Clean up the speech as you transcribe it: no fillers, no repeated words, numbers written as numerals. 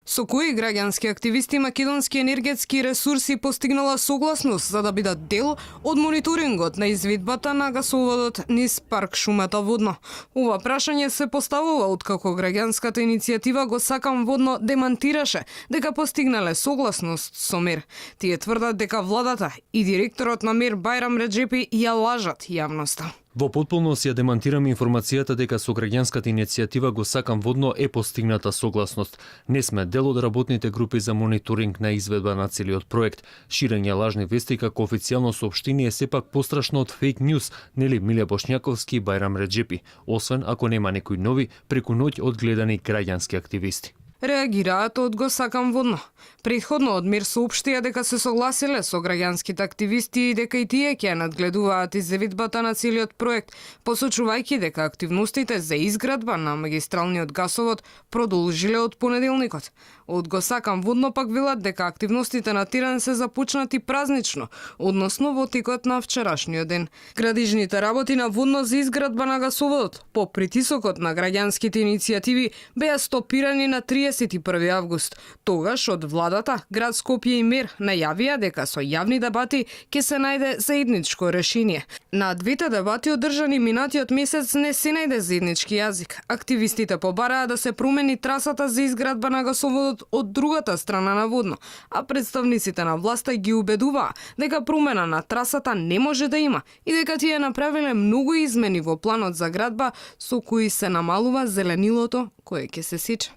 Со кои граѓански активисти македонски енергетски ресурси постигнала согласност за да бидат дел од мониторингот на изведбата на гасоводот низ парк Шумата Водно? Ова прашање се поставува откако граѓанската иницијатива Го сакам водно демантираше дека постигнале согласност со МЕР. Тие тврдат дека владата и директорот на МЕР Байрам Реджепи ја лажат јавноста. Во потполност ја демантираме информацијата дека со граѓанската иницијатива Го сакам водно е постигната согласност. Не сме дел од работните групи за мониторинг на изведба на целиот проект. Ширење лажни вести како официјално соопштение е сепак пострашно од фейк ньюс, нели Миле Бошњаковски и Байрам Реджепи, освен ако нема некои нови преку ноќ одгледани граѓански активисти. Реагираат од Го сакам водно. Претходно од МЕР соопштија дека се согласиле со граѓанските активисти и дека и тие ќе надгледуваат изведбата на целиот проект, посочувајќи дека активностите за изградба на магистралниот гасовод продолжиле од понеделникот. Од Го сакам водно пак велат дека активностите на терен се започнати празнично, односно во текот на вчерашниот ден. Градижните работи на водно за изградба на гасоводот по притисокот на граѓанските иницијативи беа стопирани на 31 август. Тогаш од владата, град Скопје и МЕР најавија дека со јавни дебати ќе се најде заедничко решение. На двете дебати одржани минатиот месец не се најде заеднички јазик. Активистите побараа да се промени трасата за изградба на гасоводот од другата страна на водно, а представниците на власта ги убедуваа дека промена на трасата не може да има и дека тие направиле многу измени во планот за градба со кои се намалува зеленилото кое ќе се сече.